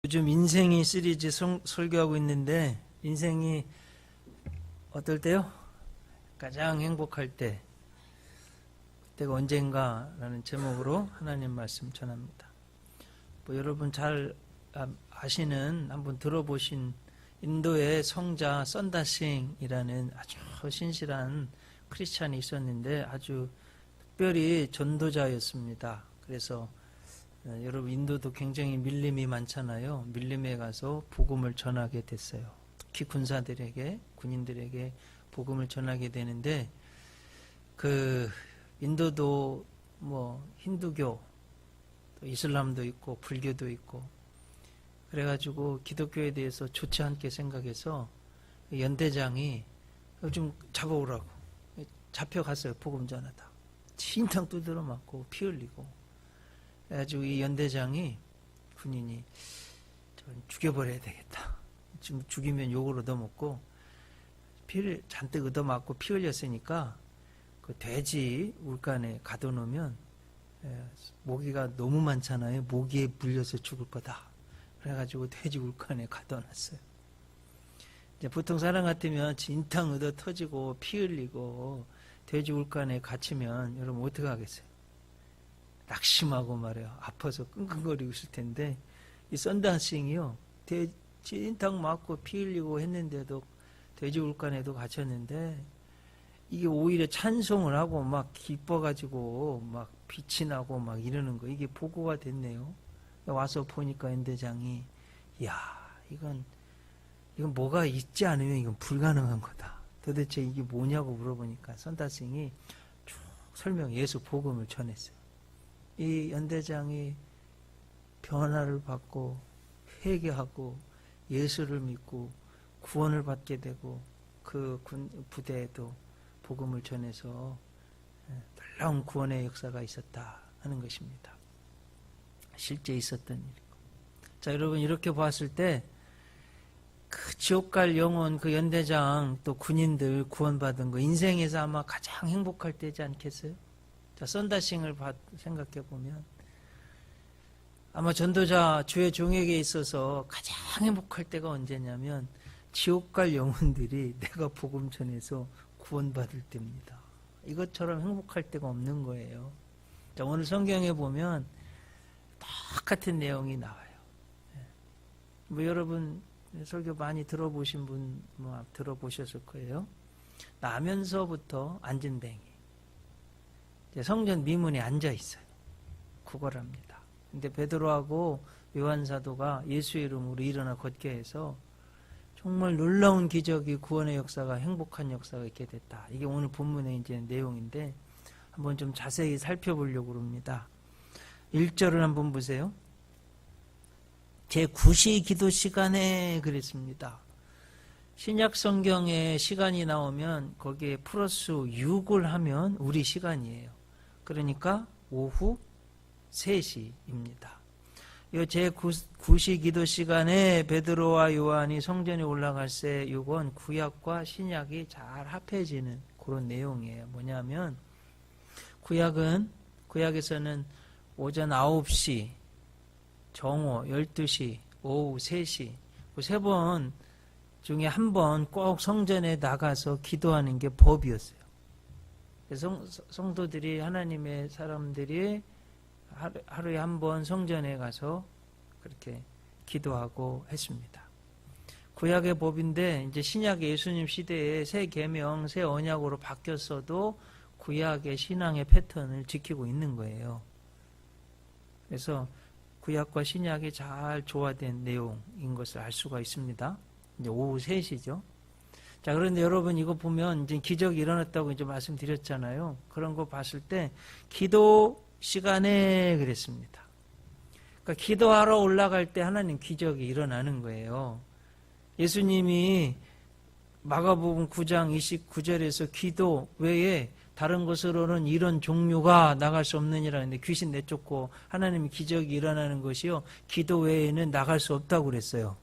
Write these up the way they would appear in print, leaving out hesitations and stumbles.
요즘 인생이 시리즈 설교하고 있는데, 인생이 어떨 때요? 가장 행복할 때, 그때가 언젠가라는 제목으로 하나님 말씀 전합니다. 여러분 잘 아시는, 한번 들어보신 인도의 성자 썬다싱이라는 아주 신실한 크리스찬이 있었는데 아주 특별히 전도자였습니다. 그래서 여러분 인도도 굉장히 밀림이 많잖아요. 밀림에 가서 복음을 전하게 됐어요. 특히 군사들에게, 군인들에게 복음을 전하게 되는데, 인도도 힌두교, 또 이슬람도 있고 불교도 있고, 그래가지고 기독교에 대해서 좋지 않게 생각해서 연대장이 좀 잡아오라고 잡혀갔어요. 복음 전하다. 진탕 두드러 맞고 피 흘리고. 그래가지고 이 연대장이, 군인이 죽여버려야 되겠다. 지금 죽이면 욕을 얻어먹고 피를 잔뜩 얻어맞고 피 흘렸으니까 그 돼지 울간에 가둬놓으면 모기가 너무 많잖아요. 모기에 물려서 죽을 거다. 그래가지고 돼지 울간에 가둬놨어요. 이제 보통 사람 같으면 진탕 얻어 터지고 피 흘리고 돼지 울간에 갇히면 여러분 어떻게 하겠어요? 낙심하고 말이에요. 아파서 끙끙거리고 있을 텐데, 이 썬다싱이요, 진탕 맞고 피 흘리고 했는데도 돼지 울간에도 갇혔는데, 이게 오히려 찬송을 하고 막 기뻐가지고 막 빛이 나고 막 이러는 거, 이게 보고가 됐네요. 와서 보니까 연대장이, 이야, 이건 뭐가 있지 않으면 이건 불가능한 거다. 도대체 이게 뭐냐고 물어보니까 썬다싱이 쭉 예수 복음을 전했어요. 이 연대장이 변화를 받고 회개하고 예수를 믿고 구원을 받게 되고, 그 부대에도 복음을 전해서 놀라운 구원의 역사가 있었다 하는 것입니다. 실제 있었던 일이고. 자, 여러분 이렇게 봤을 때 그 지옥 갈 영혼, 그 연대장 또 군인들 구원받은 거, 인생에서 아마 가장 행복할 때지 않겠어요? 자, 썬다싱을 생각해 보면 아마 전도자 주의 종에게 있어서 가장 행복할 때가 언제냐면 지옥 갈 영혼들이 내가 복음 전해서 구원받을 때입니다. 이것처럼 행복할 때가 없는 거예요. 자, 오늘 성경에 보면 똑같은 내용이 나와요. 여러분 설교 많이 들어보신 분 들어보셨을 거예요. 나면서부터 앉은뱅이, 성전 미문에 앉아 있어요. 구걸합니다. 근데 베드로하고 요한 사도가 예수의 이름으로 일어나 걷게 해서 정말 놀라운 기적이, 구원의 역사가, 행복한 역사가 있게 됐다. 이게 오늘 본문의 이제 내용인데 한번 좀 자세히 살펴보려고 합니다. 1절을 한번 보세요. 제9시 기도 시간에 그랬습니다. 신약 성경에 시간이 나오면 거기에 플러스 6을 하면 우리 시간이에요. 그러니까 오후 3시입니다. 이 제9시 기도 시간에 베드로와 요한이 성전에 올라갈 때 이건 구약과 신약이 잘 합해지는 그런 내용이에요. 뭐냐면 구약에서는 오전 9시, 정오 12시, 오후 3시, 그 3번 중에 한 번 꼭 성전에 나가서 기도하는 게 법이었어요. 그래서 성도들이, 하나님의 사람들이 하루에 한 번 성전에 가서 그렇게 기도하고 했습니다. 구약의 법인데 이제 신약의 예수님 시대에 새 계명, 새 언약으로 바뀌었어도 구약의 신앙의 패턴을 지키고 있는 거예요. 그래서 구약과 신약이 잘 조화된 내용인 것을 알 수가 있습니다. 이제 오후 3시죠. 자, 그런데 여러분 이거 보면 이제 기적이 일어났다고 이제 말씀드렸잖아요. 그런 거 봤을 때 기도 시간에 그랬습니다. 그러니까 기도하러 올라갈 때 하나님 기적이 일어나는 거예요. 예수님이 마가복음 9장 29절에서 기도 외에 다른 것으로는 이런 종류가 나갈 수 없느니라 했는데, 귀신 내쫓고 하나님의 기적이 일어나는 것이요, 기도 외에는 나갈 수 없다고 그랬어요.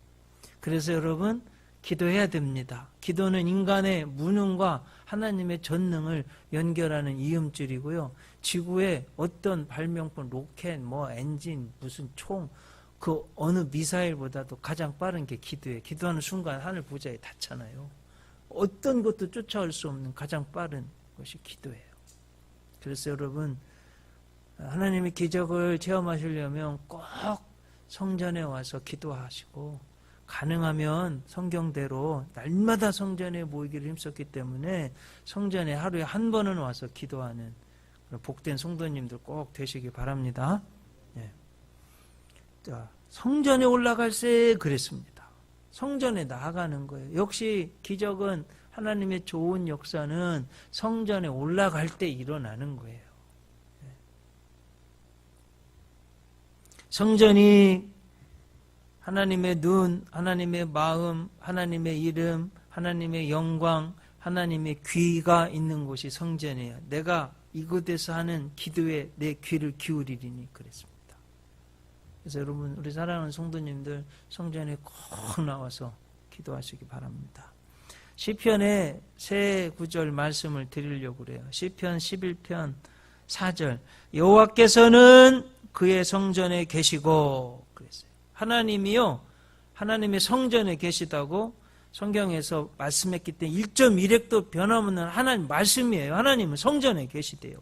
그래서 여러분 기도해야 됩니다. 기도는 인간의 무능과 하나님의 전능을 연결하는 이음줄이고요. 지구에 어떤 발명품, 로켓, 엔진, 무슨 총, 그 어느 미사일보다도 가장 빠른 게 기도예요. 기도하는 순간 하늘 보좌에 닿잖아요. 어떤 것도 쫓아올 수 없는 가장 빠른 것이 기도예요. 그래서 여러분, 하나님의 기적을 체험하시려면 꼭 성전에 와서 기도하시고, 가능하면 성경대로 날마다 성전에 모이기를 힘썼기 때문에 성전에 하루에 한 번은 와서 기도하는 그런 복된 성도님들 꼭 되시기 바랍니다. 네. 자, 성전에 올라갈 때 그랬습니다. 성전에 나아가는 거예요. 역시 기적은, 하나님의 좋은 역사는 성전에 올라갈 때 일어나는 거예요. 성전이 하나님의 눈, 하나님의 마음, 하나님의 이름, 하나님의 영광, 하나님의 귀가 있는 곳이 성전이에요. 내가 이곳에서 하는 기도에 내 귀를 기울이리니 그랬습니다. 그래서 여러분, 우리 사랑하는 성도님들 성전에 꼭 나와서 기도하시기 바랍니다. 시편의 세 구절 말씀을 드리려고 그래요. 시편 11편 4절. 여호와께서는 그의 성전에 계시고 그랬어요. 하나님이요, 하나님의 성전에 계시다고 성경에서 말씀했기 때문에 1.1획도 변함없는 하나님 말씀이에요. 하나님은 성전에 계시대요.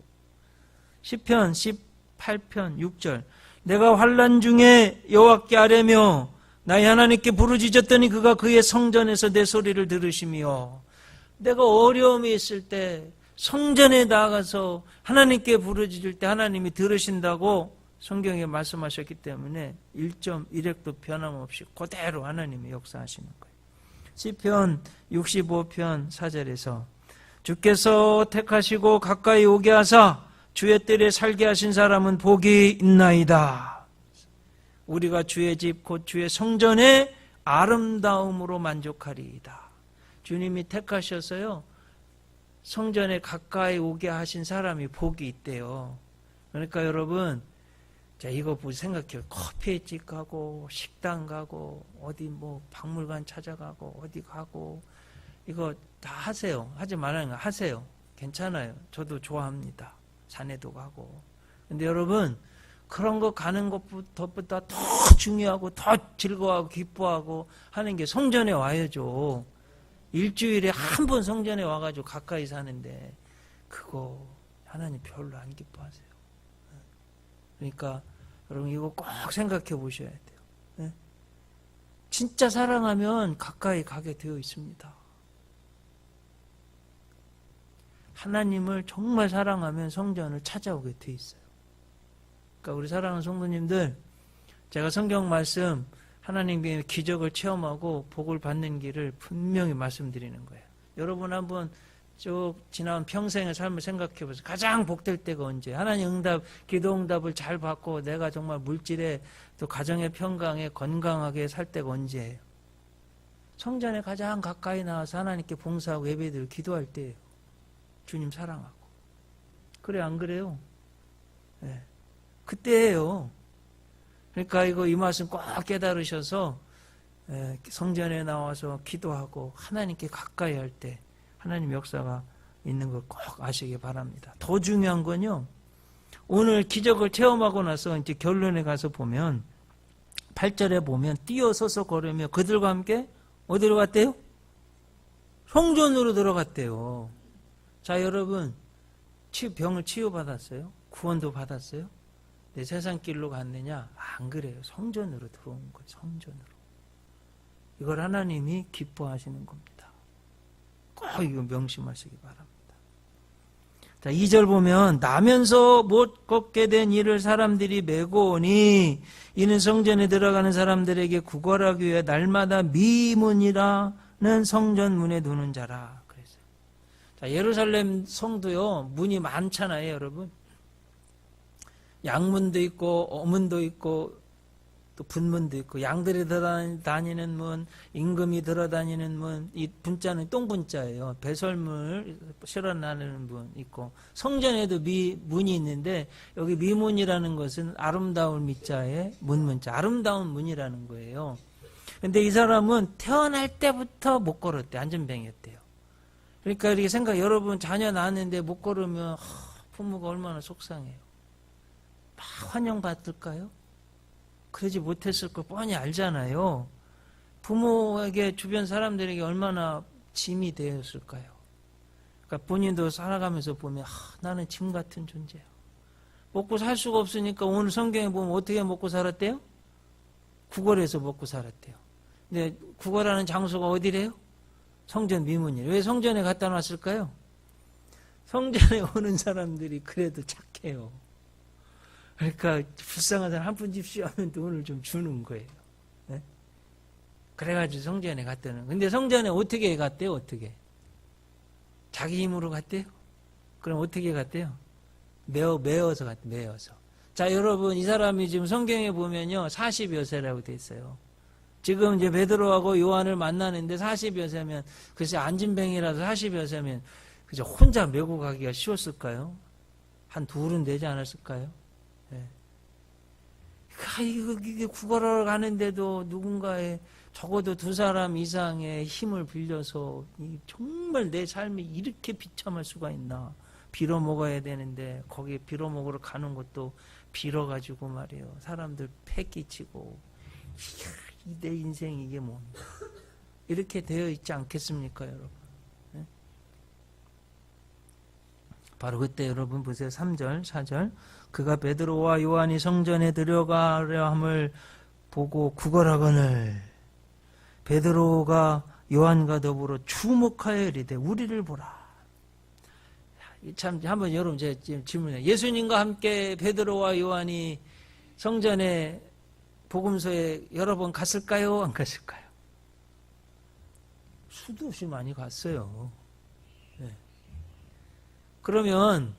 시편 18편 6절. 내가 환난 중에 여호와께 아뢰며 나의 하나님께 부르짖었더니 그가 그의 성전에서 내 소리를 들으시며. 내가 어려움이 있을 때 성전에 나가서 하나님께 부르짖을 때 하나님이 들으신다고 성경에 말씀하셨기 때문에 1.1획도 변함없이 그대로 하나님이 역사하시는 거예요. 시편 65편 4절에서 주께서 택하시고 가까이 오게 하사 주의 뜰에 살게 하신 사람은 복이 있나이다. 우리가 주의 집 곧 주의 성전의 아름다움으로 만족하리이다. 주님이 택하셔서요, 성전에 가까이 오게 하신 사람이 복이 있대요. 그러니까 여러분, 자, 이거 생각해요. 커피집 가고 식당 가고 어디 뭐 박물관 찾아가고 어디 가고 이거 다 하세요. 하지 말라는 거 하세요. 괜찮아요. 저도 좋아합니다. 산에도 가고. 근데 여러분, 그런 거 가는 것보다 더 중요하고 더 즐거워하고 기뻐하고 하는 게 성전에 와야죠. 일주일에 한 번 성전에 와가지고 가까이 사는데 그거 하나님 별로 안 기뻐하세요. 그러니까 여러분, 이거 꼭 생각해 보셔야 돼요. 네? 진짜 사랑하면 가까이 가게 되어 있습니다. 하나님을 정말 사랑하면 성전을 찾아오게 되어 있어요. 그러니까 우리 사랑하는 성도님들, 제가 성경 말씀, 하나님의 기적을 체험하고 복을 받는 길을 분명히 말씀드리는 거예요. 여러분 한번 쭉 지난 평생의 삶을 생각해 보세요. 가장 복될 때가 언제? 하나님 응답, 기도 응답을 잘 받고 내가 정말 물질에 또 가정의 평강에 건강하게 살 때가 언제예요? 성전에 가장 가까이 나와서 하나님께 봉사하고 예배드리고 기도할 때예요. 주님 사랑하고. 그래, 안 그래요? 네. 그때예요. 그러니까 이 말씀 꼭 깨달으셔서 성전에 나와서 기도하고 하나님께 가까이 할 때 하나님 역사가 있는 걸 꼭 아시기 바랍니다. 더 중요한 건요, 오늘 기적을 체험하고 나서 이제 결론에 가서 보면 8절에 보면 뛰어서서 걸으며 그들과 함께 어디로 갔대요? 성전으로 들어갔대요. 자, 여러분, 병을 치유받았어요? 구원도 받았어요? 내 세상 길로 갔느냐? 안 그래요. 성전으로 들어온 거예요. 성전으로. 이걸 하나님이 기뻐하시는 겁니다. 꼭 이거 명심하시기 바랍니다. 자, 2절 보면 나면서 못 걷게 된 이를 사람들이 메고 오니 이는 성전에 들어가는 사람들에게 구걸하기 위해 날마다 미문이라는 성전 문에 두는 자라. 그랬어요. 자, 예루살렘 성도요, 문이 많잖아요, 여러분. 양문도 있고 어문도 있고 또 분문도 있고, 양들이 들어다니는 문, 임금이 들어다니는 문, 이 분자는 똥분자예요. 배설물 실어나르는 문 있고, 성전에도 문이 있는데 여기 미문이라는 것은 아름다운 미자에 문문자, 아름다운 문이라는 거예요. 근데 이 사람은 태어날 때부터 못 걸었대. 안전병이었대요. 그러니까 이렇게 여러분 자녀 낳았는데 못 걸으면 부모가 얼마나 속상해요. 막 환영받을까요? 그러지 못했을 거 뻔히 알잖아요. 부모에게 주변 사람들에게 얼마나 짐이 되었을까요? 그러니까 본인도 살아가면서 보면 나는 짐 같은 존재야. 먹고 살 수가 없으니까 오늘 성경에 보면 어떻게 먹고 살았대요? 구걸해서 먹고 살았대요. 근데 구걸하는 장소가 어디래요? 성전 미문이에요. 왜 성전에 갖다 놨을까요? 성전에 오는 사람들이 그래도 착해요. 그러니까 불쌍한 사람 한 푼 줍시오 하면 돈을 좀 주는 거예요. 네? 그래가지고 성전에 갔다는. 근데 성전에 어떻게 갔대요? 어떻게? 자기 힘으로 갔대요? 그럼 어떻게 갔대요? 매어서 갔대, 매어서. 자, 여러분, 이 사람이 지금 성경에 보면요, 40여 세라고 돼 있어요. 지금 이제 베드로하고 요한을 만나는데 40여 세면, 글쎄, 안진뱅이라서 40여 세면, 그저 혼자 메고 가기가 쉬웠을까요? 한 둘은 되지 않았을까요? 네. 이게 구걸하러 가는데도 누군가의 적어도 두 사람 이상의 힘을 빌려서 정말 내 삶이 이렇게 비참할 수가 있나. 빌어 먹어야 되는데 거기에 빌어 먹으러 가는 것도 빌어가지고 말이에요. 사람들 패 끼치고 내 인생 이게 뭡니까? 이렇게 되어 있지 않겠습니까, 여러분? 네? 바로 그때 여러분 보세요. 3절, 4절. 그가 베드로와 요한이 성전에 들어가려 함을 보고 구걸하거늘 베드로가 요한과 더불어 주목하여 이르되 우리를 보라. 참 한번 여러분 제가 지금 질문해요. 예수님과 함께 베드로와 요한이 성전에 복음서에 여러 번 갔을까요? 안 갔을까요? 수도 없이 많이 갔어요. 네. 그러면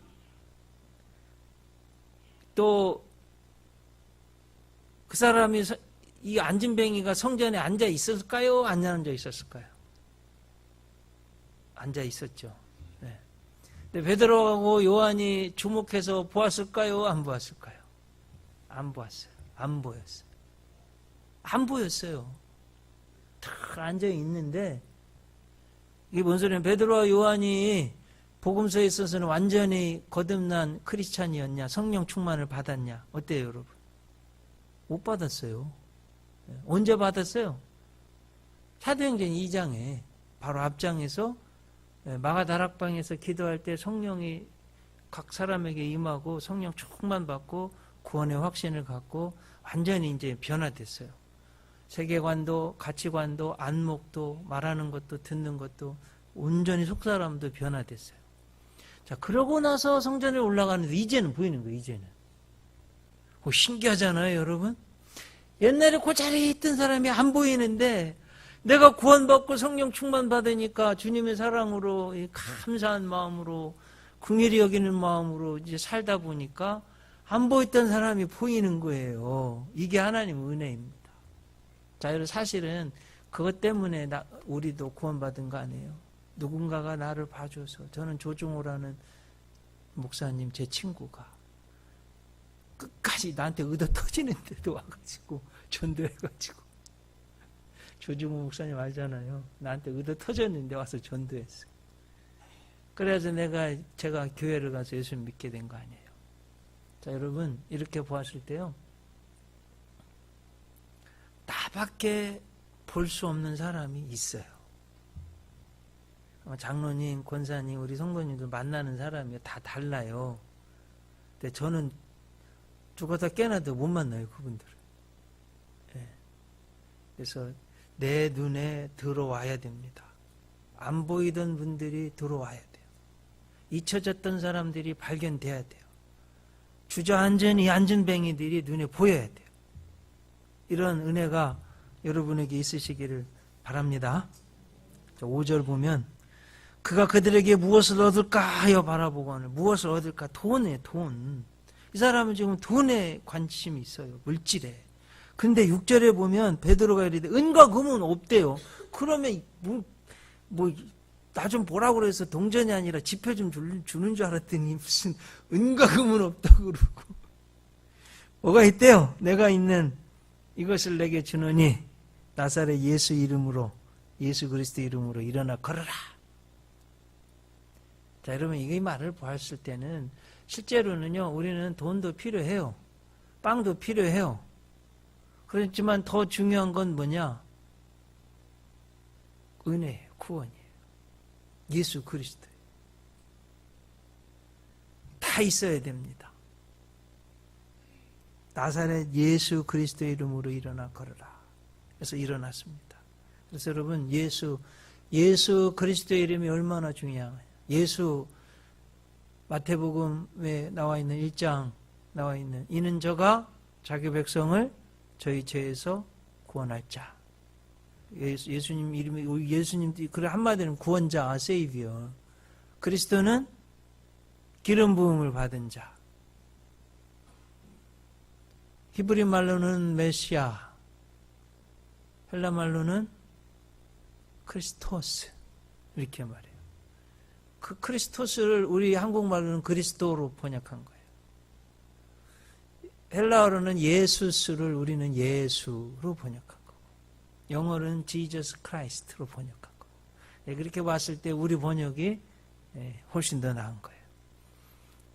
또 그 사람이 이 안진뱅이가 성전에 앉아 있었을까요? 안 앉아 있었을까요? 앉아 있었죠. 네. 근데 베드로하고 요한이 주목해서 보았을까요? 안 보았을까요? 안 보았어요. 안 보였어요. 안 보였어요. 다 앉아 있는데 이게 뭔 소리냐? 베드로와 요한이 복음서에 있어서는 완전히 거듭난 크리스찬이었냐? 성령 충만을 받았냐? 어때요, 여러분? 못 받았어요. 언제 받았어요? 사도행전 2장에 바로 앞장에서 마가다락방에서 기도할 때 성령이 각 사람에게 임하고 성령 충만 받고 구원의 확신을 갖고 완전히 이제 변화됐어요. 세계관도 가치관도 안목도 말하는 것도 듣는 것도 온전히 속사람도 변화됐어요. 자, 그러고 나서 성전에 올라가는데 이제는 보이는 거예요. 이제는. 신기하잖아요, 여러분. 옛날에 그 자리에 있던 사람이 안 보이는데 내가 구원받고 성령 충만 받으니까 주님의 사랑으로 감사한 마음으로 긍휼히 여기는 마음으로 이제 살다 보니까 안 보였던 사람이 보이는 거예요. 이게 하나님의 은혜입니다. 자, 여러분 사실은 그것 때문에 우리도 구원받은 거 아니에요. 누군가가 나를 봐줘서 저는 조중호라는 목사님 제 친구가 끝까지 나한테 의도 터지는데도 와가지고 전도해가지고 조중호 목사님 알잖아요. 나한테 의도 터졌는데 와서 전도했어요. 그래서 제가 교회를 가서 예수 믿게 된 거 아니에요. 자, 여러분 이렇게 보았을 때요. 나밖에 볼 수 없는 사람이 있어요. 장로님, 권사님, 우리 성도님들 만나는 사람이 다 달라요. 근데 저는 죽어서 깨어나도 못 만나요, 그분들을. 네. 그래서 내 눈에 들어와야 됩니다. 안 보이던 분들이 들어와야 돼요. 잊혀졌던 사람들이 발견돼야 돼요. 주저앉은 이 안진뱅이들이 눈에 보여야 돼요. 이런 은혜가 여러분에게 있으시기를 바랍니다. 5절 보면 그가 그들에게 무엇을 얻을까 하여 바라보거늘. 무엇을 얻을까? 돈에 돈. 이 사람은 지금 돈에 관심이 있어요. 물질에. 근데 6절에 보면 베드로가 이르되 은과 금은 없대요. 그러면 나 좀 보라고 그래서 동전이 아니라 지폐 좀 주는 줄 알았더니 무슨 은과 금은 없다고 그러고. 뭐가 있대요? 내가 있는 이것을 내게 주노니 나사렛 예수 이름으로 예수 그리스도 이름으로 일어나 걸어라. 자, 여러분 이 말을 보았을 때는 실제로는요, 우리는 돈도 필요해요. 빵도 필요해요. 그렇지만 더 중요한 건 뭐냐? 은혜예요. 구원이에요. 예수 그리스도. 다 있어야 됩니다. 나사렛 예수 그리스도의 이름으로 일어나 걸어라. 그래서 일어났습니다. 그래서 여러분 예수 그리스도의 이름이 얼마나 중요해요. 예수 마태복음에 나와 있는 1장 나와 있는 이는 저가 자기 백성을 저희 죄에서 구원할 자. 예수님 이름이 예수님도 그래 한마디는 구원자, 세이비어. 그리스도는 기름 부음을 받은 자. 히브리 말로는 메시아, 헬라 말로는 크리스토스 이렇게 말해요. 그 크리스토스를 우리 한국말로는 그리스도로 번역한 거예요. 헬라어로는 예수스를 우리는 예수로 번역한 거고, 영어로는 Jesus Christ로 번역한 거고. 그렇게 봤을 때 우리 번역이 훨씬 더 나은 거예요.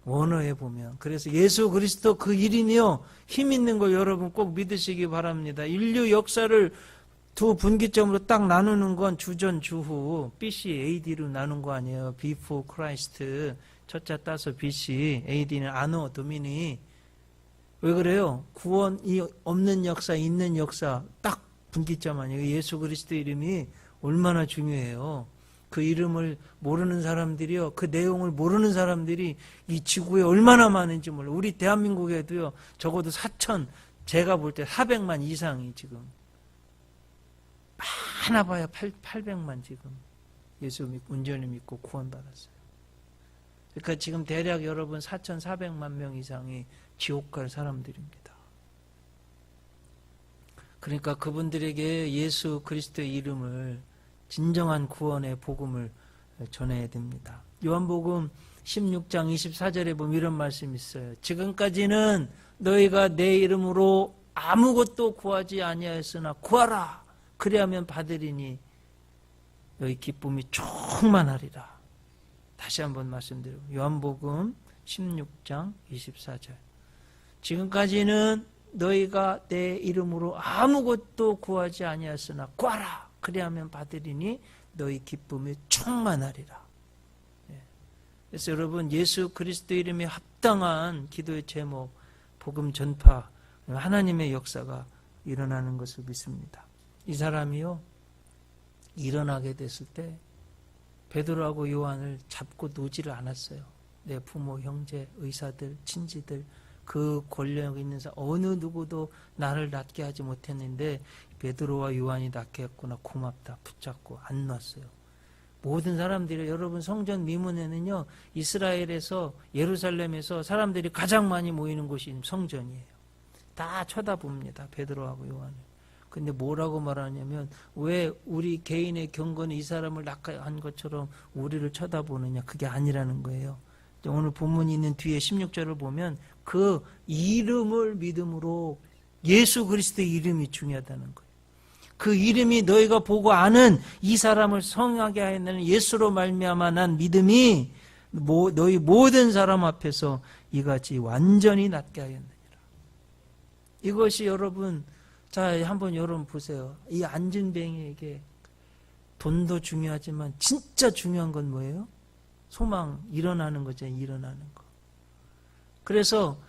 원어에 보면. 그래서 예수 그리스도 그 이름이요, 힘 있는 걸 여러분 꼭 믿으시기 바랍니다. 인류 역사를 두 분기점으로 딱 나누는 건 주전 주후 BC AD로 나눈 거 아니에요. Before Christ 첫자 따서 BC AD는 아노 도미니. 왜 그래요? 구원이 없는 역사 있는 역사 딱 분기점 아니에요. 예수 그리스도 이름이 얼마나 중요해요. 그 이름을 모르는 사람들이요, 그 내용을 모르는 사람들이 이 지구에 얼마나 많은지 몰라요. 우리 대한민국에도요, 적어도 4천, 제가 볼 때 400만 이상이 지금 많아 봐야 800만 지금 예수 믿고 온전히 믿고 구원받았어요. 그러니까 지금 대략 여러분 4,400만 명 이상이 지옥 갈 사람들입니다. 그러니까 그분들에게 예수 그리스도의 이름을 진정한 구원의 복음을 전해야 됩니다. 요한복음 16장 24절에 보면 이런 말씀이 있어요. 지금까지는 너희가 내 이름으로 아무것도 구하지 아니하였으나 구하라. 그리하면 받으리니 너희 기쁨이 충만하리라. 다시 한번 말씀드리고, 요한복음 16장 24절. 지금까지는 너희가 내 이름으로 아무것도 구하지 아니하였으나 구하라. 그리하면 받으리니 너희 기쁨이 충만하리라. 그래서 여러분 예수 그리스도 이름에 합당한 기도의 제목, 복음 전파, 하나님의 역사가 일어나는 것을 믿습니다. 이 사람이요, 일어나게 됐을 때 베드로하고 요한을 잡고 놓지를 않았어요. 내 부모, 형제, 의사들, 친지들, 그 권력 있는 사람 어느 누구도 나를 낫게 하지 못했는데 베드로와 요한이 낫게 했구나, 고맙다, 붙잡고 안 놨어요. 모든 사람들이, 여러분 성전 미문에는요, 이스라엘에서 예루살렘에서 사람들이 가장 많이 모이는 곳이 성전이에요. 다 쳐다봅니다, 베드로하고 요한을. 근데 뭐라고 말하냐면, 왜 우리 개인의 경건이 이 사람을 낙한 것처럼 우리를 쳐다보느냐, 그게 아니라는 거예요. 오늘 본문이 있는 뒤에 16절을 보면 그 이름을 믿음으로, 예수 그리스도의 이름이 중요하다는 거예요. 그 이름이 너희가 보고 아는 이 사람을 성하게 하는 예수로 말미암아 난 믿음이 너희 모든 사람 앞에서 이같이 완전히 낫게 하였느니라. 이것이 여러분, 자 한번 여러분 보세요. 이 안진뱅이에게 돈도 중요하지만 진짜 중요한 건 뭐예요? 소망, 일어나는 거죠. 일어나는 거. 그래서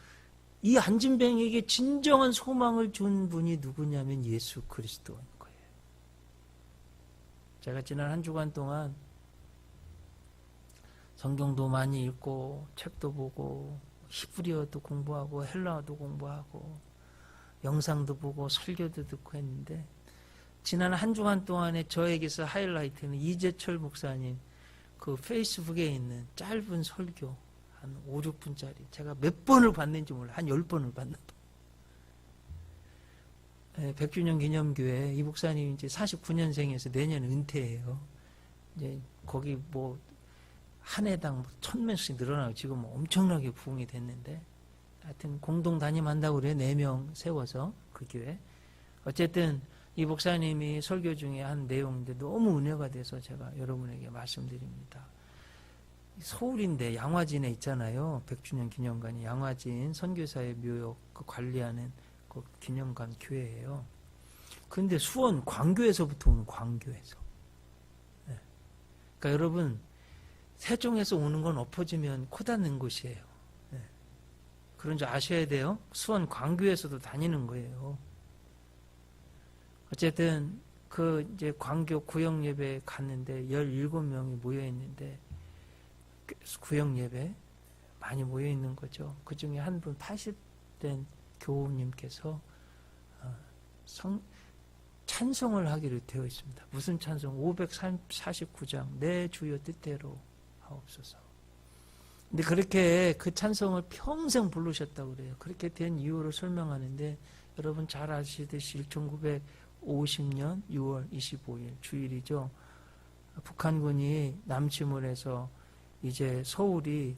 이 안진뱅이에게 진정한 소망을 준 분이 누구냐면 예수 그리스도인 거예요. 제가 지난 한 주간 동안 성경도 많이 읽고 책도 보고 히브리어도 공부하고 헬라어도 공부하고 영상도 보고 설교도 듣고 했는데, 지난 한 주간 동안에 저에게서 하이라이트는 이재철 목사님 그 페이스북에 있는 짧은 설교 한 5, 6분짜리 제가 몇 번을 봤는지 몰라요. 한 10번을 봤나 봐요. 100주년 기념교회 이 목사님이 이제 49년생에서 내년 은퇴해요. 이제 거기 뭐 한 해당 1000명씩 늘어나고 지금 엄청나게 부흥이 됐는데, 하여튼 공동 담임한다고 그래요. 4명 세워서 그 교회. 어쨌든 이 목사님이 설교 중에 한 내용인데 너무 은혜가 돼서 제가 여러분에게 말씀드립니다. 서울인데 양화진에 있잖아요. 100주년 기념관이 양화진 선교사의 묘역 그 관리하는 그 기념관 교회예요. 그런데 수원 광교에서부터 오는 광교에서. 네. 그러니까 여러분 세종에서 오는 건 엎어지면 코 닿는 곳이에요. 네. 그런 줄 아셔야 돼요. 수원 광교에서도 다니는 거예요. 어쨌든 그 이제 광교 구역 예배에 갔는데 17명이 모여 있는데 구역 예배 많이 모여 있는 거죠. 그 중에 한 분 80된 교우님께서 찬송을 하기로 되어 있습니다. 무슨 찬송? 549장 내 주여 뜻대로 하옵소서. 근데 그렇게 그 찬송을 평생 부르셨다고 그래요. 그렇게 된 이유를 설명하는데 여러분 잘 아시듯이 1950년 6월 25일 주일이죠. 북한군이 남침을 해서 이제 서울이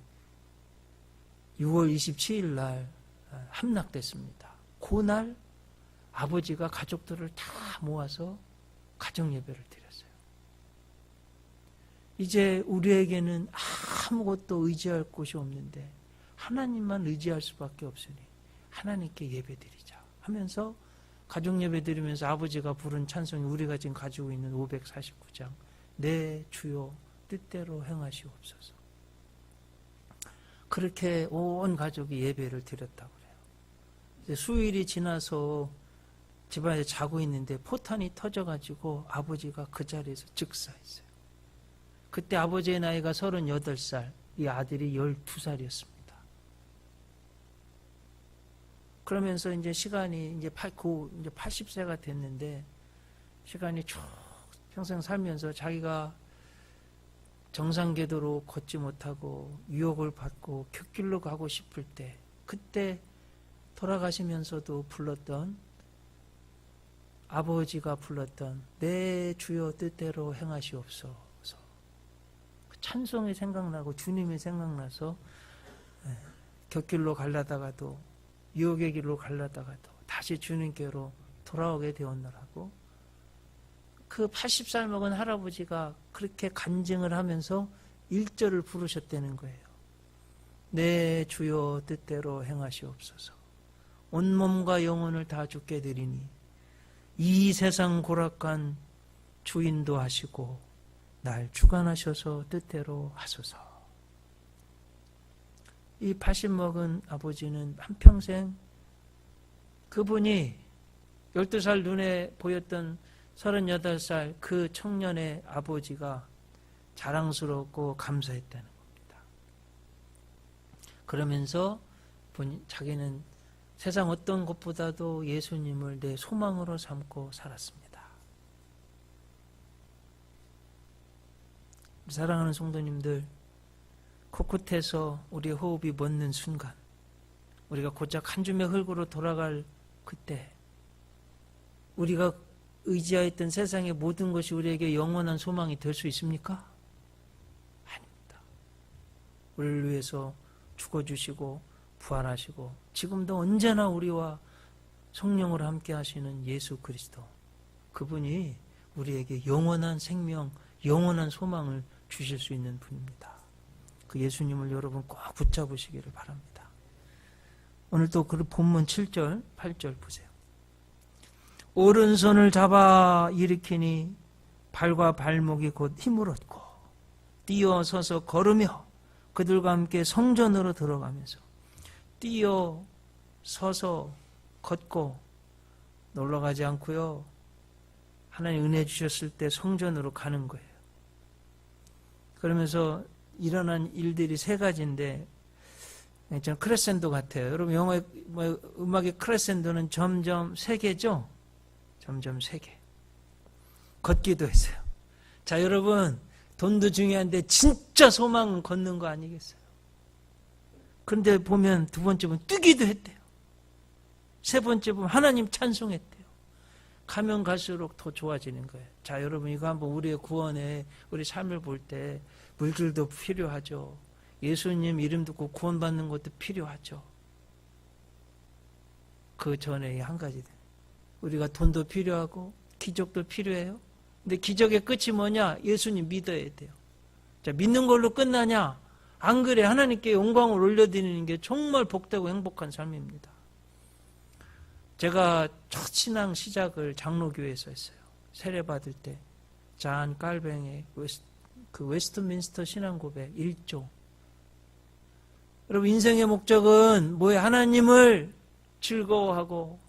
6월 27일 날 함락됐습니다. 그날 아버지가 가족들을 다 모아서 가정예배를 드렸어요. 이제 우리에게는 아무것도 의지할 곳이 없는데 하나님만 의지할 수밖에 없으니 하나님께 예배드리자 하면서 가정예배 드리면서 아버지가 부른 찬송이 우리가 지금 가지고 있는 549장 내 주여 뜻대로 행하시옵소서. 그렇게 온 가족이 예배를 드렸다고 그래요. 이제 수일이 지나서 집안에 자고 있는데 포탄이 터져가지고 아버지가 그 자리에서 즉사했어요. 그때 아버지의 나이가 38살, 이 아들이 12살이었습니다. 그러면서 이제 시간이 이제 80세가 됐는데 시간이 쭉 평생 살면서 자기가 정상궤도로 걷지 못하고 유혹을 받고 곁길로 가고 싶을 때 그때 돌아가시면서도 불렀던 아버지가 불렀던 내 주여 뜻대로 행하시옵소서. 그 찬송이 생각나고 주님이 생각나서 곁길로 가려다가도 유혹의 길로 가려다가도 다시 주님께로 돌아오게 되었노라고 그 80살 먹은 할아버지가 그렇게 간증을 하면서 1절을 부르셨다는 거예요. 내 주여 뜻대로 행하시옵소서. 온몸과 영혼을 다 주께 드리니 이 세상 고락간 주인도 하시고 날 주관하셔서 뜻대로 하소서. 이 80 먹은 아버지는 한평생 그분이 12살 눈에 보였던 38살 그 청년의 아버지가 자랑스럽고 감사했다는 겁니다. 그러면서 자기는 세상 어떤 것보다도 예수님을 내 소망으로 삼고 살았습니다. 사랑하는 성도님들, 코끝에서 우리의 호흡이 멎는 순간 우리가 고작 한 줌의 흙으로 돌아갈 그때 우리가 의지하였던 세상의 모든 것이 우리에게 영원한 소망이 될 수 있습니까? 아닙니다. 우리를 위해서 죽어주시고 부활하시고 지금도 언제나 우리와 성령으로 함께 하시는 예수 그리스도, 그분이 우리에게 영원한 생명, 영원한 소망을 주실 수 있는 분입니다. 그 예수님을 여러분 꼭 붙잡으시기를 바랍니다. 오늘 또 그 본문 7절, 8절 보세요. 오른손을 잡아 일으키니 발과 발목이 곧 힘을 얻고 뛰어 서서 걸으며 그들과 함께 성전으로 들어가면서 뛰어 서서 걷고 놀러가지 않고요. 하나님 은혜 주셨을 때 성전으로 가는 거예요. 그러면서 일어난 일들이 세 가지인데 좀 크레센도 같아요. 여러분 영어 음악의 크레센도는 점점 세게죠? 점점 세게. 걷기도 했어요. 자, 여러분 돈도 중요한데 진짜 소망은 걷는 거 아니겠어요? 그런데 보면 두 번째 보면 뛰기도 했대요. 세 번째 보면 하나님 찬송했대요. 가면 갈수록 더 좋아지는 거예요. 자, 여러분 이거 한번 우리의 구원에 우리 삶을 볼 때 물질도 필요하죠. 예수님 이름 듣고 구원받는 것도 필요하죠. 그 전에 한 가지 우리가 돈도 필요하고 기적도 필요해요. 근데 기적의 끝이 뭐냐? 예수님 믿어야 돼요. 자, 믿는 걸로 끝나냐? 안 그래. 하나님께 영광을 올려드리는 게 정말 복되고 행복한 삶입니다. 제가 첫 신앙 시작을 장로교회에서 했어요. 세례받을 때 잔 깔뱅의 웨스트민스터 신앙고백 1조. 여러분, 인생의 목적은 뭐예요? 하나님을 즐거워하고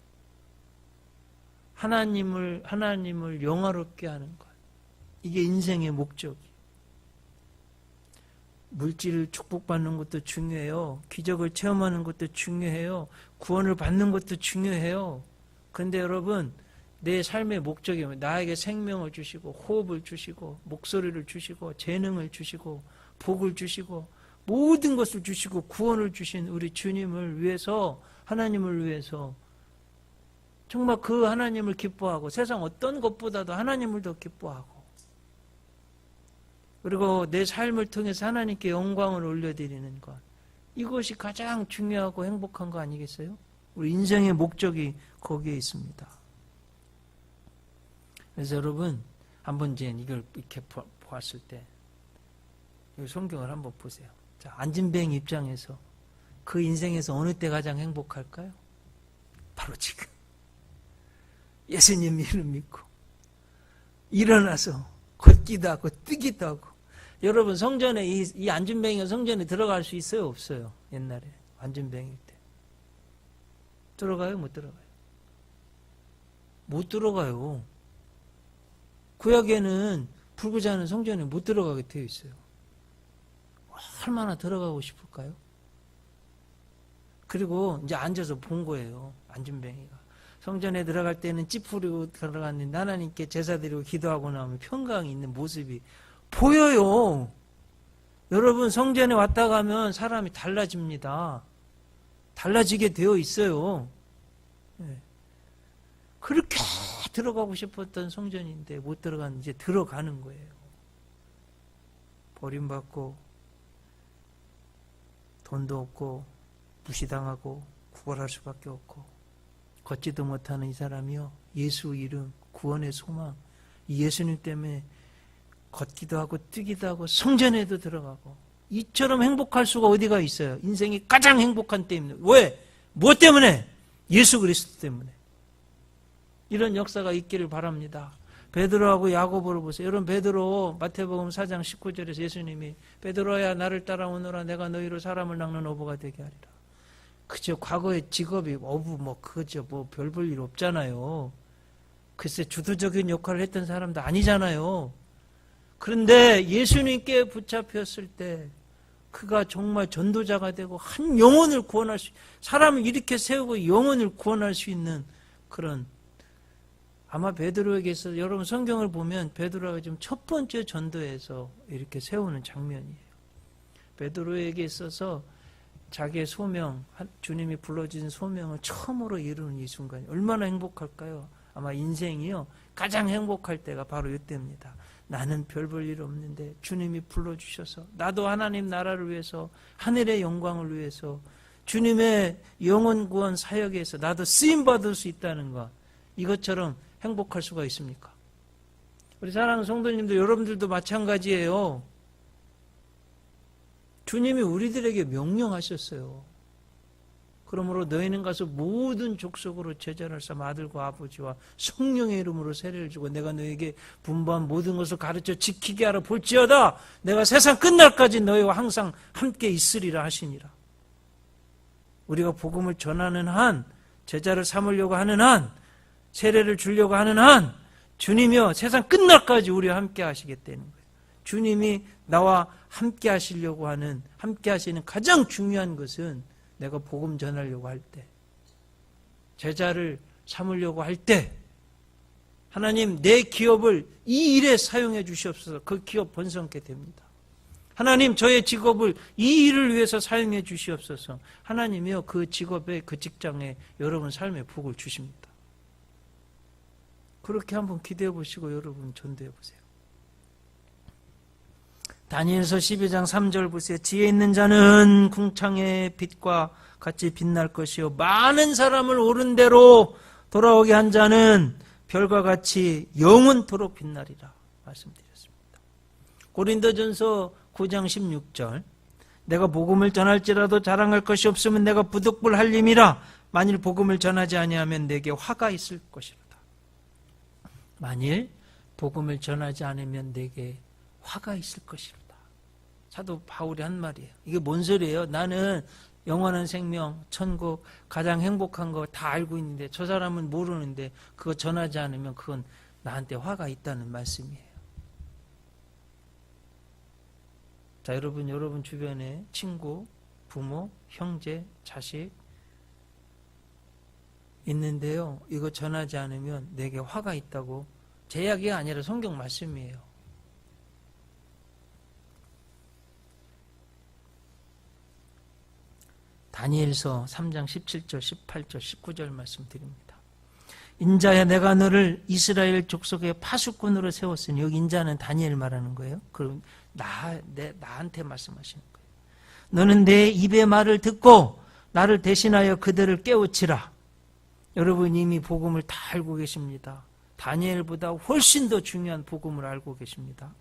하나님을 영화롭게 하는 것. 이게 인생의 목적이에요. 물질을 축복받는 것도 중요해요. 기적을 체험하는 것도 중요해요. 구원을 받는 것도 중요해요. 그런데 여러분, 내 삶의 목적이 뭐예요? 나에게 생명을 주시고 호흡을 주시고 목소리를 주시고 재능을 주시고 복을 주시고 모든 것을 주시고 구원을 주신 우리 주님을 위해서, 하나님을 위해서 정말 그 하나님을 기뻐하고 세상 어떤 것보다도 하나님을 더 기뻐하고, 그리고 내 삶을 통해서 하나님께 영광을 올려드리는 것, 이것이 가장 중요하고 행복한 거 아니겠어요? 우리 인생의 목적이 거기에 있습니다. 그래서 여러분, 한번 이제 이걸 이렇게 보았을 때 이 성경을 한번 보세요. 자, 안진뱅 입장에서 그 인생에서 어느 때 가장 행복할까요? 바로 지금. 예수님 이름 믿고 일어나서 걷기도 하고 뛰기도 하고. 여러분, 성전에 이 안진뱅이가 성전에 들어갈 수 있어요? 없어요? 옛날에 안진뱅일 때 들어가요? 못 들어가요? 못 들어가요. 구약에는 불구지 않은 성전에 못 들어가게 되어 있어요. 얼마나 들어가고 싶을까요? 그리고 이제 앉아서 본 거예요. 안진뱅이가 성전에 들어갈 때는 찌푸리고 들어갔는데 하나님께 제사 드리고 기도하고 나면 평강이 있는 모습이 보여요. 여러분, 성전에 왔다 가면 사람이 달라집니다. 달라지게 되어 있어요. 네. 그렇게 들어가고 싶었던 성전인데 못 들어갔는데 이제 들어가는 거예요. 버림받고 돈도 없고 무시당하고 구걸할 수밖에 없고 걷지도 못하는 이 사람이요, 예수 이름, 구원의 소망, 이 예수님 때문에 걷기도 하고 뛰기도 하고 성전에도 들어가고, 이처럼 행복할 수가 어디가 있어요? 인생이 가장 행복한 때입니다. 왜? 무엇 때문에? 예수 그리스도 때문에. 이런 역사가 있기를 바랍니다. 베드로하고 야고보를 보세요. 여러분, 베드로 마태복음 4장 19절에서 예수님이 베드로야 나를 따라오너라, 내가 너희로 사람을 낚는 어부가 되게 하리라. 그저 과거의 직업이 어부 그저 별 볼 일 없잖아요. 글쎄 주도적인 역할을 했던 사람도 아니잖아요. 그런데 예수님께 붙잡혔을 때 그가 정말 전도자가 되고 한 영혼을 구원할 수, 사람을 이렇게 세우고 영혼을 구원할 수 있는 그런, 아마 베드로에게서 여러분 성경을 보면 베드로가 지금 첫 번째 전도에서 이렇게 세우는 장면이에요. 베드로에게 있어서 자기의 소명, 주님이 불러주신 소명을 처음으로 이루는 이 순간이 얼마나 행복할까요? 아마 인생이요, 가장 행복할 때가 바로 이때입니다. 나는 별 볼 일 없는데 주님이 불러주셔서 나도 하나님 나라를 위해서, 하늘의 영광을 위해서, 주님의 영혼 구원 사역에서 나도 쓰임받을 수 있다는 것, 이것처럼 행복할 수가 있습니까? 우리 사랑하는 성도님들, 여러분들도 마찬가지예요. 주님이 우리들에게 명령하셨어요. 그러므로 너희는 가서 모든 족속으로 제자를 삼아 아들과 아버지와 성령의 이름으로 세례를 주고 내가 너희에게 분부한 모든 것을 가르쳐 지키게 하라. 볼지어다 내가 세상 끝날까지 너희와 항상 함께 있으리라 하시니라. 우리가 복음을 전하는 한, 제자를 삼으려고 하는 한, 세례를 주려고 하는 한, 주님이여 세상 끝날까지 우리와 함께 하시겠다는 거예요. 주님이 나와 함께 하시려고 하는, 함께 하시는 가장 중요한 것은 내가 복음 전하려고 할 때, 제자를 삼으려고 할 때, 하나님 내 기업을 이 일에 사용해 주시옵소서. 그 기업 번성케 됩니다. 하나님 저의 직업을 이 일을 위해서 사용해 주시옵소서. 하나님이여 그 직업에, 그 직장에 여러분 삶의 복을 주십니다. 그렇게 한번 기대해 보시고 여러분 전도해 보세요. 다니엘서 12장 3절 보세요. 지혜 있는 자는 궁창의 빛과 같이 빛날 것이요 많은 사람을 옳은 대로 돌아오게 한 자는 별과 같이 영원토록 빛나리라 말씀드렸습니다. 고린도전서 9장 16절 내가 복음을 전할지라도 자랑할 것이 없으면 내가 부득불 할림이라. 만일 복음을 전하지 아니하면 내게 화가 있을 것이로다. 만일 복음을 전하지 않으면 내게 화가 있을 것이로다. 사도 바울이 한 말이에요. 이게 뭔 소리예요? 나는 영원한 생명, 천국, 가장 행복한 거 다 알고 있는데 저 사람은 모르는데 그거 전하지 않으면 그건 나한테 화가 있다는 말씀이에요. 자, 여러분 주변에 친구, 부모, 형제, 자식 있는데요. 이거 전하지 않으면 내게 화가 있다고. 제 이야기가 아니라 성경 말씀이에요. 다니엘서 3장 17절, 18절, 19절 말씀드립니다. 인자야 내가 너를 이스라엘 족속의 파수꾼으로 세웠으니 여기 인자는 다니엘 말하는 거예요. 그럼 나한테 말씀하시는 거예요. 너는 내 입의 말을 듣고 나를 대신하여 그들을 깨우치라. 여러분 이미 복음을 다 알고 계십니다. 다니엘보다 훨씬 더 중요한 복음을 알고 계십니다.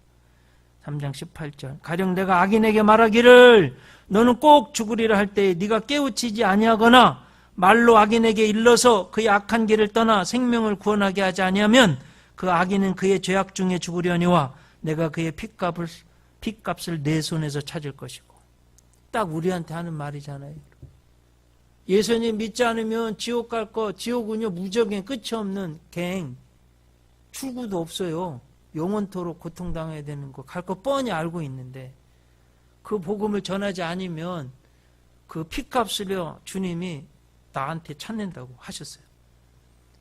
3장 18절 가령 내가 악인에게 말하기를 너는 꼭 죽으리라 할 때에 네가 깨우치지 아니하거나 말로 악인에게 일러서 그의 악한 길을 떠나 생명을 구원하게 하지 아니하면 그 악인은 그의 죄악 중에 죽으려니와 내가 그의 핏값을 내 손에서 찾을 것이고. 딱 우리한테 하는 말이잖아요. 예수님 믿지 않으면 지옥 갈 거, 지옥은요 무적의 끝이 없는 갱, 출구도 없어요. 영원토록 고통당해야 되는 거 갈 거 뻔히 알고 있는데 그 복음을 전하지 않으면 그 핏값을요 주님이 나한테 찾는다고 하셨어요.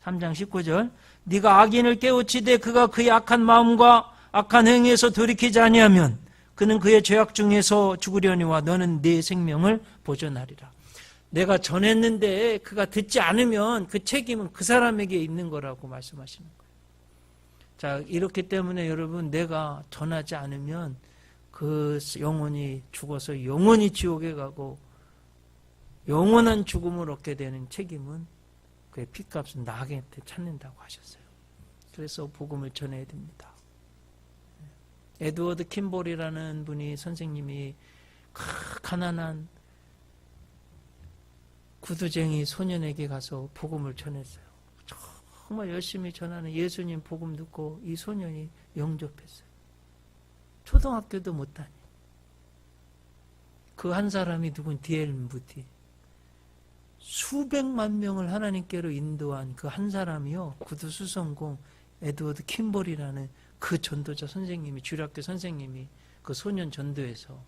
3장 19절 네가 악인을 깨우치되 그가 그의 악한 마음과 악한 행위에서 돌이키지 아니하면 그는 그의 죄악 중에서 죽으려니와 너는 네 생명을 보존하리라. 내가 전했는데 그가 듣지 않으면 그 책임은 그 사람에게 있는 거라고 말씀하시는 거예요. 자, 이렇기 때문에 여러분 내가 전하지 않으면 그 영혼이 죽어서 영원히 지옥에 가고 영원한 죽음을 얻게 되는 책임은 그의 핏값은 나한테 찾는다고 하셨어요. 그래서 복음을 전해야 됩니다. 에드워드 킴볼이라는 분이 선생님이 가난한 구두쟁이 소년에게 가서 복음을 전했어요. 정말 열심히 전하는 예수님 복음 듣고 이 소년이 영접했어요. 초등학교도 못 다니. 그 한 사람이 누군 D.L. 무디. 수백만 명을 하나님께로 인도한 그 한 사람이요. 구두 수성공 에드워드 킴볼이라는 그 전도자 선생님이, 주일학교 선생님이 그 소년 전도에서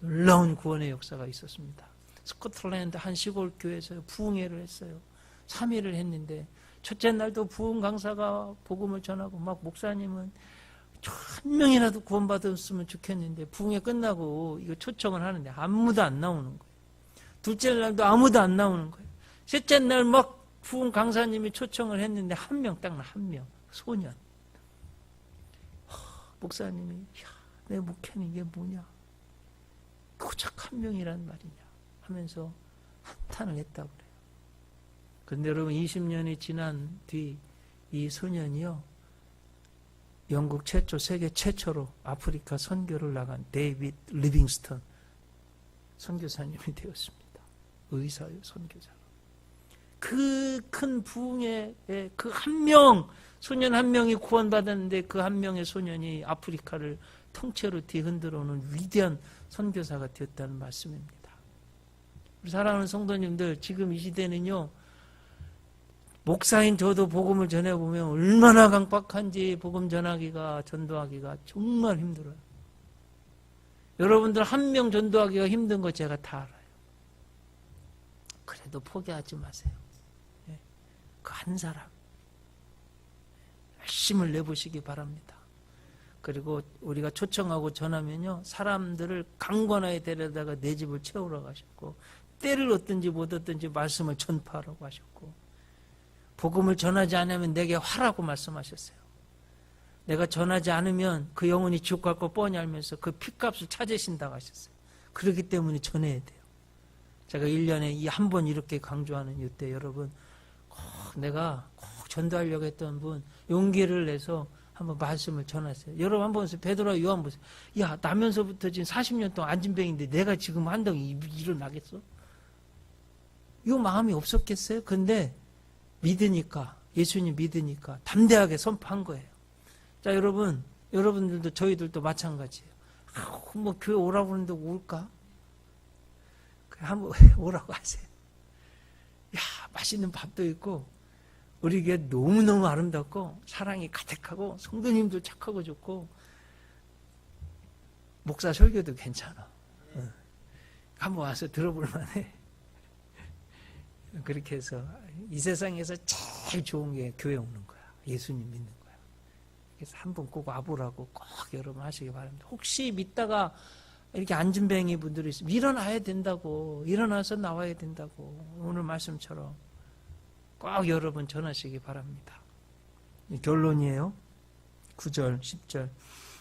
놀라운 구원의 역사가 있었습니다. 스코틀랜드 한 시골 교회에서 부흥회를 했어요. 3일을 했는데 첫째 날도 부흥 강사가 복음을 전하고 막 목사님은 한 명이라도 구원받았으면 좋겠는데 부흥회 끝나고 이거 초청을 하는데 아무도 안 나오는 거예요. 둘째 날도 아무도 안 나오는 거예요. 셋째 날 막 부흥 강사님이 초청을 했는데 한 명, 딱 한 명, 소년. 목사님이 내 목회는 이게 뭐냐? 고작 한 명이란 말이냐? 하면서 한탄을 했다고 그래요. 그런데 여러분 20년이 지난 뒤 이 소년이요. 영국 최초, 세계 최초로 아프리카 선교를 나간 데이빗 리빙스턴 선교사님이 되었습니다. 의사요, 선교사로. 그 큰 부흥에 그 한 명, 소년 한 명이 구원받았는데 그 한 명의 소년이 아프리카를 통째로 뒤흔들어오는 위대한 선교사가 되었다는 말씀입니다. 우리 사랑하는 성도님들, 지금 이 시대는요, 목사인 저도 복음을 전해보면 얼마나 강박한지 복음 전하기가, 전도하기가 정말 힘들어요. 여러분들 한 명 전도하기가 힘든 거 제가 다 알아요. 그래도 포기하지 마세요. 그 한 사람 열심을 내보시기 바랍니다. 그리고 우리가 초청하고 전하면요, 사람들을 강권하에 데려다가 내 집을 채우러 가셨고, 때를 얻든지 못 얻든지 말씀을 전파하라고 하셨고, 복음을 전하지 않으면 내게 화라고 말씀하셨어요. 내가 전하지 않으면 그 영혼이 지옥 갈 거 뻔히 알면서 그 핏값을 찾으신다고 하셨어요. 그렇기 때문에 전해야 돼요. 제가 1년에 이 한 번 이렇게 강조하는 이때 여러분, 내가 꼭 전도하려고 했던 분 용기를 내서 한번 말씀을 전하세요. 여러분 한번 보세요. 베드로와 요한 보세요. 야, 나면서부터 지금 40년 동안 앉은 병인데 내가 지금 한다고 일어나겠어? 이 마음이 없었겠어요? 근데 믿으니까, 예수님 믿으니까 담대하게 선포한 거예요. 자, 여러분들도 저희들도 마찬가지예요. 뭐 교회 오라고 그러는데 올까? 한번 오라고 하세요. 야, 맛있는 밥도 있고 우리 교회 너무너무 아름답고 사랑이 가득하고 성도님도 착하고 좋고 목사 설교도 괜찮아. 한번 와서 들어볼 만해. 그렇게 해서 이 세상에서 제일 좋은 게 교회 오는 거야. 예수님 믿는 거야. 그래서 한번 꼭 와보라고 꼭 여러분 하시기 바랍니다. 혹시 믿다가 이렇게 안진뱅이 분들이 있으면 일어나야 된다고, 일어나서 나와야 된다고, 오늘 말씀처럼 꼭 여러분 전하시기 바랍니다. 결론이에요. 9절, 10절.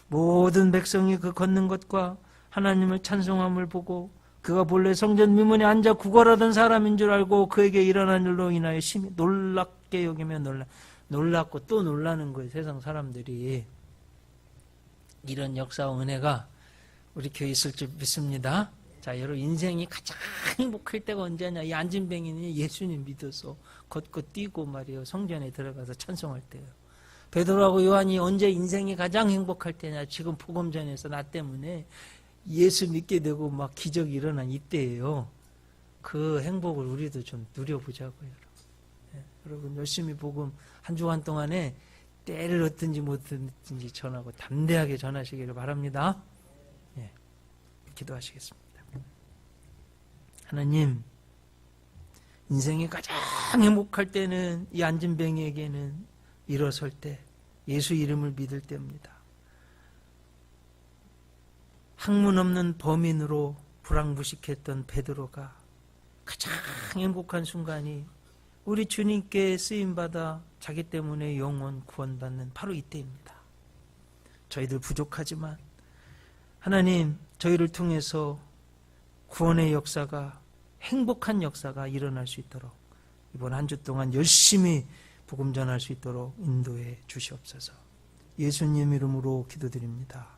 모든 백성이 그 걷는 것과 하나님을 찬송함을 보고 그가 본래 성전 미문에 앉아 구걸하던 사람인 줄 알고 그에게 일어난 일로 인하여 심히 놀랍게 여기며 놀랍고 또 놀라는 거예요. 세상 사람들이. 이런 역사와 은혜가 우리 교회에 있을 줄 믿습니다. 자, 여러분 인생이 가장 행복할 때가 언제냐? 이 안진뱅이는 예수님 믿어서 걷고 뛰고 말이에요. 성전에 들어가서 찬송할 때예요. 베드로하고 요한이 언제 인생이 가장 행복할 때냐? 지금 복음전에서 나 때문에 예수 믿게 되고 막 기적이 일어난 이때예요. 그 행복을 우리도 좀 누려보자고요. 여러분. 여러분 열심히 복음 한 주간 동안에 때를 얻든지 못 얻든지 전하고 담대하게 전하시기를 바랍니다. 기도하시겠습니다. 하나님, 인생이 가장 행복할 때는 이 안진뱅이에게는 일어설 때 예수 이름을 믿을 때입니다. 학문 없는 범인으로 불황부식했던 베드로가 가장 행복한 순간이 우리 주님께 쓰임받아 자기 때문에 영혼 구원받는 바로 이때입니다. 저희들 부족하지만 하나님, 저희를 통해서 구원의 역사가, 행복한 역사가 일어날 수 있도록 이번 한 주 동안 열심히 복음 전할 수 있도록 인도해 주시옵소서. 예수님 이름으로 기도드립니다.